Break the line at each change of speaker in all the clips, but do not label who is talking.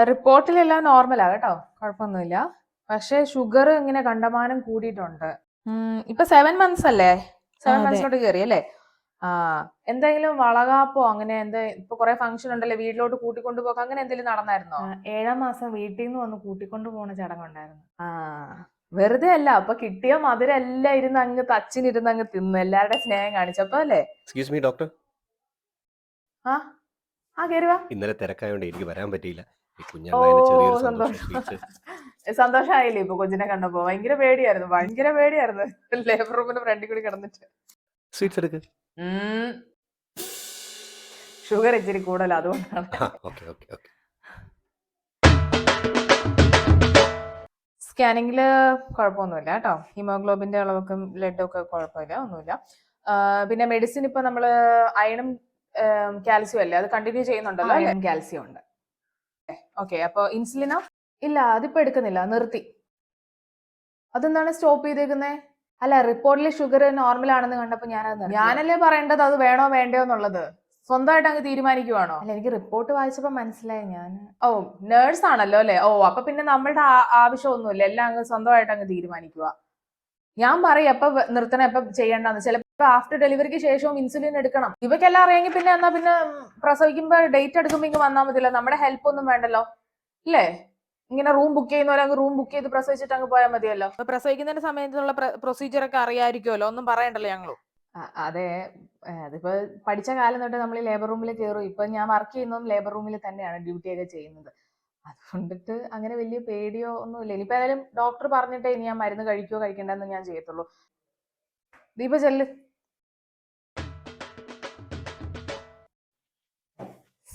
റിപ്പോർട്ടിലെല്ലാം നോർമലാ കേട്ടോ, കുഴപ്പമൊന്നുമില്ല. പക്ഷെ ഷുഗർ ഇങ്ങനെ കണ്ടമാനം കൂടിയിട്ടുണ്ട്. ഇപ്പൊ 7 months അല്ലേ, 7 monthsലോട്ട് കയറി അല്ലേ? എന്തെങ്കിലും വളകാപ്പോ അങ്ങനെ ഇപ്പൊ കുറെ ഫംഗ്ഷൻ ഉണ്ടല്ലേ, വീട്ടിലോട്ട് കൂട്ടിക്കൊണ്ടുപോക്ക് അങ്ങനെ എന്തെങ്കിലും നടന്നായിരുന്നോ? 7ാം മാസം വീട്ടിൽ നിന്ന് വന്ന് കൂട്ടിക്കൊണ്ടു പോകുന്ന ചടങ്ങുണ്ടായിരുന്നു. വെറുതെ അല്ല, അപ്പൊ കിട്ടിയ മധുരം എല്ലാം ഇരുന്ന് അങ്ങ് തച്ചിനിരുന്ന് അങ്ങ് തിന്നു, എല്ലാവരുടെ സ്നേഹം കാണിച്ചപ്പോ അല്ലേ?
Excuse me doctor.
കേറി വാ.
ഇന്നലെ തിരക്കായോണ്ട് എനിക്ക് വരാൻ പറ്റിയില്ല.
സന്തോഷമായില്ലേ ഇപ്പൊ കൊച്ചിനെ കണ്ടപ്പോ? ഭയങ്കര പേടിയായിരുന്നു ലേബർ റൂമിന്റെ ഫ്രണ്ടിൽ കൂടി കിടന്നിട്ട്.
സ്വീറ്റ്സ് എടുക്ക്.
ഷുഗർ ഇച്ചിരി കൂടുതൽ, അതുകൊണ്ടാണ്. സ്കാനിങ്ങില് കുഴപ്പമൊന്നുമില്ല കേട്ടോ, ഹീമോഗ്ലോബിന്റെ അളവൊക്കെ ബ്ലഡും ഒക്കെ കുഴപ്പമില്ല, ഒന്നുമില്ല. പിന്നെ മെഡിസിൻ ഇപ്പൊ നമ്മള് അയണും കാൽസ്യം അല്ലേ, അത് കണ്ടിന്യൂ ചെയ്യുന്നുണ്ടല്ലോ? അയണും കാൽസ്യം ഉണ്ട്. ഓക്കെ, അപ്പൊ ഇൻസുലിനോ? ഇല്ല, അതിപ്പോ എടുക്കുന്നില്ല, നിർത്തി. അതെന്താണ് സ്റ്റോപ്പ് ചെയ്തേക്കുന്നേ? അല്ല, റിപ്പോർട്ടിൽ ഷുഗർ നോർമൽ ആണെന്ന് കണ്ടപ്പോ ഞാനല്ലേ പറയേണ്ടത് അത് വേണോ വേണ്ടയോ എന്നുള്ളത്? സ്വന്തമായിട്ട് അങ്ങ് തീരുമാനിക്കുവാണോ? അല്ല, എനിക്ക് റിപ്പോർട്ട് വായിച്ചപ്പോ മനസ്സിലായി. നേഴ്സ് ആണല്ലോ അല്ലെ? അപ്പൊ പിന്നെ നമ്മളുടെ ആവശ്യമൊന്നുമില്ല, എല്ലാം അങ്ങ് സ്വന്തമായിട്ട് അങ്ങ് തീരുമാനിക്കുക. ഞാൻ പറയും എപ്പൊ നിർത്തണം എപ്പൊ ചെയ്യേണ്ടെന്ന്. ചിലപ്പോ ആഫ്റ്റർ ഡെലിവറിക്ക് ശേഷവും ഇൻസുലിൻ എടുക്കണം. ഇവക്കെല്ലാം അറിയാമെങ്കിൽ പിന്നെ എന്നാ പിന്നെ പ്രസവിക്കുമ്പോ ഡേറ്റ് എടുക്കുമ്പോ ഇങ്ങ് വന്നാൽ മതിയല്ലോ, നമ്മുടെ ഹെൽപ്പ് ഒന്നും വേണ്ടല്ലോ അല്ലേ? ഇങ്ങനെ റൂം ബുക്ക് ചെയ്യുന്നവരങ്ങ് റൂം ബുക്ക് ചെയ്ത് പ്രസവിച്ചിട്ട് അങ്ങ് പോയാൽ മതിയല്ലോ. പ്രസവിക്കുന്നതിന്റെ സമയത്തുള്ള പ്രൊസീജിയർ ഒക്കെ അറിയാമായിരിക്കുമല്ലോ, ഒന്നും പറയണ്ടല്ലോ ഞങ്ങളും. അതെ, അതിപ്പോ പഠിച്ച കാലം തൊട്ട് നമ്മൾ ലേബർ റൂമിൽ കയറും. ഇപ്പൊ ഞാൻ വർക്ക് ചെയ്യുന്നതും ലേബർ റൂമിൽ തന്നെയാണ്, ഡ്യൂട്ടി ഒക്കെ ചെയ്യുന്നത്. അതുകൊണ്ടിട്ട് അങ്ങനെ വലിയ പേടിയോ ഒന്നുമില്ല. ഇനിയിപ്പോ ഏതായാലും ഡോക്ടർ പറഞ്ഞിട്ടേ ഇനി ഞാൻ മരുന്ന് കഴിക്കുകയോ കഴിക്കണ്ടെന്ന് ഞാൻ ചെയ്യത്തുള്ളൂ. ദീപ ചെല്ല്.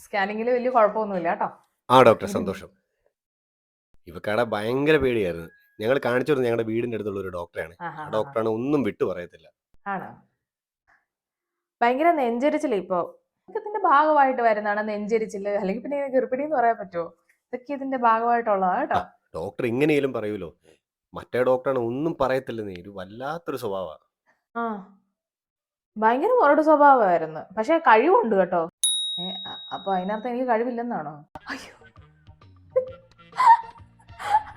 സ്കാനിങ്ങിൽ വലിയ കുഴപ്പമൊന്നുമില്ല കേട്ടോ.
ഡോക്ടർ സന്തോഷം. ഇവക്കാടെ ഭയങ്കര പേടിയായിരുന്നു. ഞങ്ങൾ കാണിച്ചു ഞങ്ങളുടെ വീടിന്റെ അടുത്തുള്ള ഒരു ഡോക്ടറാണ്. ഡോക്ടറാണ്, ഒന്നും വിട്ടു പറയത്തില്ല.
ആണോ? ഭയങ്കര നെഞ്ചരിച്ചില്ല ഇപ്പൊ, ഇതിന്റെ ഭാഗമായിട്ട് വരുന്നതാണ് നെഞ്ചരിച്ചില്, അല്ലെങ്കിൽ പിന്നെ ഗർഭിണി എന്ന് പറയാൻ പറ്റുമോ? ഇതൊക്കെ ഇതിന്റെ ഭാഗമായിട്ടുള്ളതാ കേട്ടോ.
ഡോക്ടർ ഇങ്ങനെയും പറയൂലോ, മറ്റേ ഡോക്ടറാണ് ഒന്നും പറയത്തില്ലെന്നേ, ഒരു വല്ലാത്തൊരു സ്വഭാവമാണ്.
ഭയങ്കര മുരട് സ്വഭാവമായിരുന്നു, പക്ഷെ കഴിവുണ്ട് കേട്ടോ. അപ്പൊ അതിനർത്ഥം എനിക്ക് കഴിവില്ലെന്നാണോ? അയ്യോ,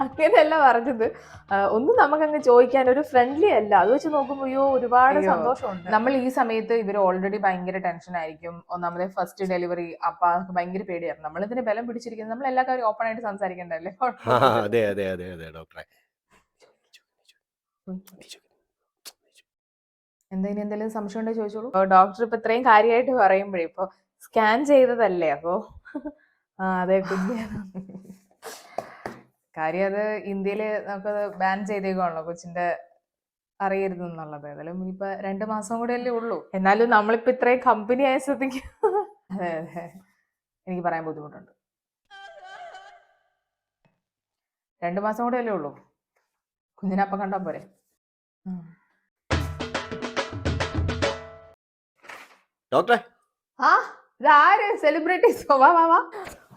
അങ്ങനെയല്ല പറഞ്ഞത്. ഒന്നും നമുക്കങ്ങ് ചോദിക്കാൻ ഒരു ഫ്രണ്ട്ലി അല്ല, അത് വെച്ച് നോക്കുമ്പോ ഒരുപാട് സന്തോഷമുണ്ട്. നമ്മൾ ഈ സമയത്ത് ഇവർ ഓൾറെഡി ഭയങ്കര ടെൻഷൻ ആയിരിക്കും. ഒന്നാമത് ഫസ്റ്റ് ഡെലിവറി, അപ്പൊ അതൊക്കെ ഭയങ്കര പേടിയായിരുന്നു. നമ്മളിതിന് ബലം പിടിച്ചിരിക്കുന്നത്, നമ്മൾ എല്ലാ കാര്യം ഓപ്പൺ ആയിട്ട് സംസാരിക്കണ്ടല്ലേ?
അതെ അതെ അതെ അതെ ഡോക്ടറെ.
എന്തെങ്കിലും സംശയം ഉണ്ടെങ്കിൽ ചോദിച്ചോളൂ. ഡോക്ടർ ഇപ്പൊ ഇത്രയും കാര്യമായിട്ട് പറയുമ്പോഴേ, ഇപ്പൊ സ്കാൻ ചെയ്തതല്ലേ, അപ്പൊ അതെ കുഞ്ഞ് കാര്യം അത് ഇന്ത്യയില് നമുക്കത് ബാൻ ചെയ്തേക്കുവാണല്ലോ, കൊച്ചിന്റെ അറിയരുത് എന്നുള്ളത്. ഏതായാലും ഇനിയിപ്പൊ 2 മാസം കൂടെ അല്ലേ ഉള്ളൂ. എന്നാലും നമ്മളിപ്പോ ഇത്രയും കമ്പനി ആയ സ്ഥിതിക്ക് അതെ അതെ, എനിക്ക് പറയാൻ ബുദ്ധിമുട്ടുണ്ട്. 2 മാസം കൂടെ അല്ലേ ഉള്ളൂ, കുഞ്ഞിനപ്പം കണ്ടാ പോരെ.
ഡോക്ടറെ,
ഇതാര് സെലിബ്രിറ്റീസ്?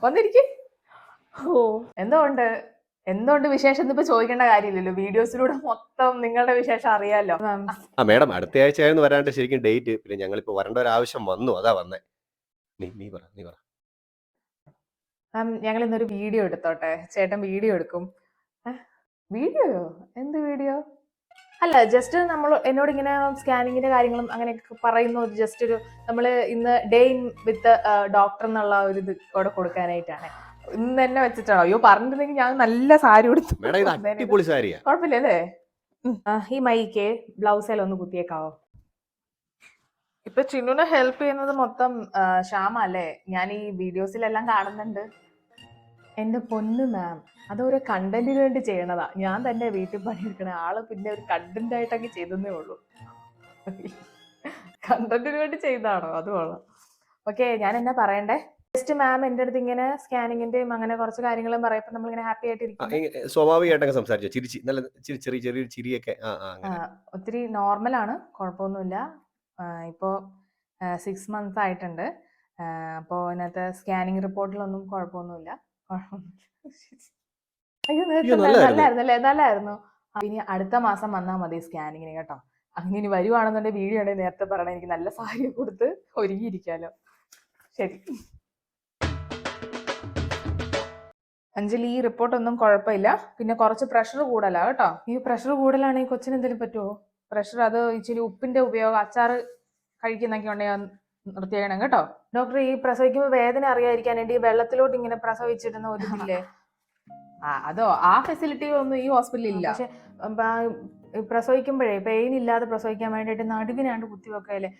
വന്നിരിക്കും. എന്തുകൊണ്ട് വിശേഷം ഇപ്പൊ ചോദിക്കേണ്ട കാര്യമില്ലല്ലോ, വീഡിയോസിലൂടെ മൊത്തം നിങ്ങളുടെ വിശേഷം അറിയാലോ.
മേഡം അടുത്ത ആഴ്ചയായിരുന്നു വരാണ്ട് ശരിക്കും ഡേറ്റ്. പിന്നെ ഞങ്ങളിപ്പോ വരേണ്ട ഒരു ആവശ്യം വന്നു, അതാ വന്നേ. നീ പറ.
ഞങ്ങൾ ഇന്നൊരു വീഡിയോ എടുത്തോട്ടെ? ചേട്ടൻ വീഡിയോ എടുക്കും. വീഡിയോയോ? എന്ത് വീഡിയോ? അല്ല, ജസ്റ്റ് എന്നോട് ഇങ്ങനെ സ്കാനിങ്ങിന്റെ കാര്യങ്ങളും അങ്ങനെയൊക്കെ പറയുന്നു. ജസ്റ്റ് ഒരു നമ്മള് ഇന്ന് ഡേ ഇൻ വിത്ത് ഡോക്ടർ എന്നുള്ള ഒരു ഇത് ഇവിടെ കൊടുക്കാനായിട്ടാണ്. ഇന്ന് തന്നെ വെച്ചിട്ടാണോ? അയ്യോ, പറഞ്ഞിട്ടുണ്ടെങ്കിൽ ഞാൻ നല്ല സാരി കൊടുത്തു. കുഴപ്പമില്ല അല്ലേ? ഈ മൈക്ക് ബ്ലൗസെല്ലാം ഒന്ന് കുത്തിയേക്കാവോ? ഇപ്പൊ ചിന്നുനെ ഹെൽപ്പ് ചെയ്യുന്നത് മൊത്തം ശ്യാമ അല്ലേ? ഞാൻ ഈ വീഡിയോസിലെല്ലാം കാണുന്നുണ്ട്. എന്റെ പൊന്നു മാം, അതൊരു കണ്ടന്റിന് വേണ്ടി ചെയ്യണതാ. ഞാൻ തന്നെ വീട്ടിൽ പണിയെടുക്കണ ആള് പിന്നെ ഒരു കണ്ടന്റ് ആയിട്ടൊക്കെ ചെയ്തേ ഉള്ളൂ. കണ്ടന്റിന് വേണ്ടി ചെയ്താണോ? അത് കൊള്ളാം. ഓക്കെ, ഞാൻ എന്നാ പറയണ്ടേ? ജസ്റ്റ് മാം എന്റെ അടുത്ത് ഇങ്ങനെ സ്കാനിങ്ങിന്റെയും അങ്ങനെ കുറച്ച് കാര്യങ്ങളും പറയപ്പോ നമ്മൾ ഇങ്ങനെ ഹാപ്പി ആയിട്ടിരിക്കും.
സ്വാഭാവികമായിട്ടൊക്കെ സംസാരിച്ചു, ചെറിയൊരു ചിരിയൊക്കെ.
ഒത്തിരി നോർമലാണ്, കുഴപ്പമൊന്നുമില്ല. ഇപ്പോ 6 months ആയിട്ടുണ്ട്. അപ്പോ ഇതിനകത്ത് സ്കാനിങ് റിപ്പോർട്ടിലൊന്നും കുഴപ്പമൊന്നുമില്ല. അയ്യോ, നല്ലായിരുന്നു. ഇനി അടുത്ത മാസം വന്നാൽ മതി സ്കാനിങ്ങിന് കേട്ടോ. അങ്ങനെ ഇനി വരുവാണെന്നുണ്ടെങ്കിൽ വീഡിയോ ഉണ്ടെങ്കിൽ നേരത്തെ പറയണേ, എനിക്ക് നല്ല സാരി കൊടുത്ത് ഒരുങ്ങിയിരിക്കാലോ. ശരി. അഞ്ജലി ഈ റിപ്പോർട്ട് ഒന്നും കുഴപ്പമില്ല. പിന്നെ കുറച്ച് പ്രഷർ കൂടുതലാ കേട്ടോ. ഈ പ്രഷർ കൂടുതലാണെങ്കിൽ കൊച്ചിന് എന്തെങ്കിലും പറ്റുമോ? പ്രഷർ അത് ഇച്ചിരി ഉപ്പിന്റെ ഉപയോഗം, അച്ചാറ് കഴിക്കുന്നൊക്കെ ഉണ്ടെങ്കിൽ നിർത്തിയേക്കണം കേട്ടോ. ഡോക്ടർ, ഈ പ്രസവിക്കുമ്പോൾ വേദന അറിയാതിരിക്കാൻ വേണ്ടി ഈ വെള്ളത്തിലോട്ട് ഇങ്ങനെ പ്രസവിച്ചിടുന്ന ഒരു ഇതില്ലേ? അതോ ആ ഫെസിലിറ്റി ഒന്നും ഈ ഹോസ്പിറ്റലിൽ ഇല്ല. പക്ഷെ പ്രസവിക്കുമ്പോഴേ പെയിൻ ഇല്ലാതെ പ്രസവിക്കാൻ വേണ്ടിയിട്ട് നടുവിനാണ്ട് കുത്തിവെക്കല്ലേ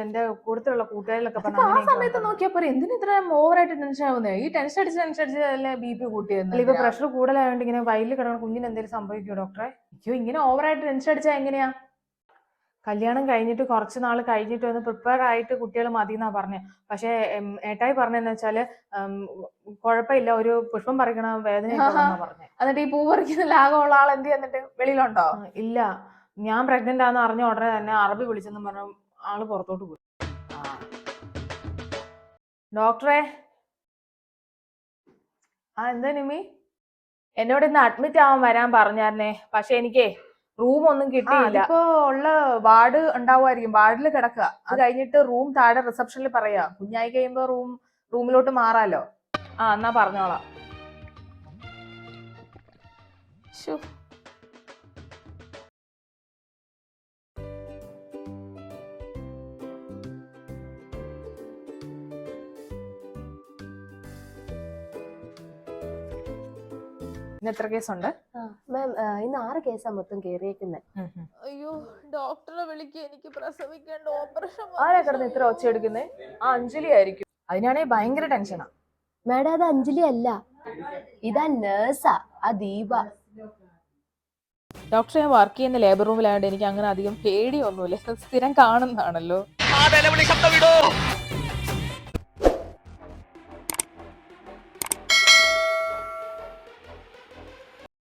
എന്റെ കൂടുതലുള്ള കൂട്ടുകാരിലൊക്കെ പറഞ്ഞു. ആ സമയത്ത് നോക്കിയപ്പോ എന്തിനു ഇത്ര ഓവറായിട്ട് ടെൻഷൻ ആവുന്നത്? ഈ ടെൻഷൻ അടിച്ച് അല്ലേ BP കൂട്ടിയത്. ഇപ്പൊ പ്രഷർ കൂടുതലായോണ്ട് ഇങ്ങനെ വയലിൽ കിടക്കുന്ന കുഞ്ഞിന് എന്തെങ്കിലും സംഭവിക്കുമോ ഡോക്ടറെ? അയ്യോ, ഇങ്ങനെ ഓവറായിട്ട് ടെൻഷൻ അടിച്ചാൽ എങ്ങനെയാ? കല്യാണം കഴിഞ്ഞിട്ട് കുറച്ച് നാൾ കഴിഞ്ഞിട്ട് ഒന്ന് പ്രിപ്പയർ ആയിട്ട് കുട്ടികൾ മതി എന്നാ പറഞ്ഞേ. പക്ഷെ ഏട്ടായി പറഞ്ഞെന്ന് വെച്ചാല് കുഴപ്പമില്ല, ഒരു പുഷ്പം പറിക്കണ വേദന പറഞ്ഞേ. എന്നിട്ട് ഈ പൂ പറിക്കുന്ന ലാഗമുള്ള ആൾ എന്ത് എന്നിട്ട് വെളിയിലുണ്ടോ? ഇല്ല, ഞാൻ പ്രഗ്നന്റ് ആണെന്ന് അറിഞ്ഞ ഉടനെ തന്നെ അറബി വിളിച്ചെന്നും പറഞ്ഞു ആള് പുറത്തോട്ട് പോയി. ഡോക്ടറെ, എന്താ നിമി? എന്നോട് ഇന്ന് അഡ്മിറ്റ് ആവാൻ വരാൻ പറഞ്ഞായിരുന്നേ. പക്ഷെ എനിക്കേ റൂം ഒന്നും കിട്ടിയില്ല. ഇപ്പോ ഉള്ള വാർഡ് ഉണ്ടാവുമായിരിക്കും, വാർഡിൽ കിടക്കുക. അത് കഴിഞ്ഞിട്ട് റൂം താഴെ റിസപ്ഷനിൽ പറയാ. കുഞ്ഞായി കഴിയുമ്പോ റൂമിലോട്ട് മാറാലോ. എന്നാ പറഞ്ഞോളാം. എത്ര കേസുണ്ട്
മാം? ഇന്ന് 6 കേസാ മൊത്തം കേറിയേക്കുന്നത്.
അയ്യോ ഡോക്ടറെ വിളിക്കുക, എനിക്ക് പ്രസവിക്കേണ്ട ഓപ്പറേഷൻ.
ആരാ കിടന്ന് ഇത്ര ഒച്ച എടുക്കുന്നേ? അഞ്ജലി ആയിരിക്കും. അതിനാണെങ്കിൽ ഭയങ്കര ടെൻഷനാ.
മാഡം, അത് അഞ്ജലി അല്ല, ഇതാ നേഴ്സാ, ആ ദീപ.
ഡോക്ടർ, ഞാൻ വർക്ക് ചെയ്യുന്ന ലേബർ റൂമിലായോണ്ട് എനിക്ക് അങ്ങനെ അധികം പേടിയൊന്നുമില്ല. സ്ഥിരം കാണുന്നതാണല്ലോ.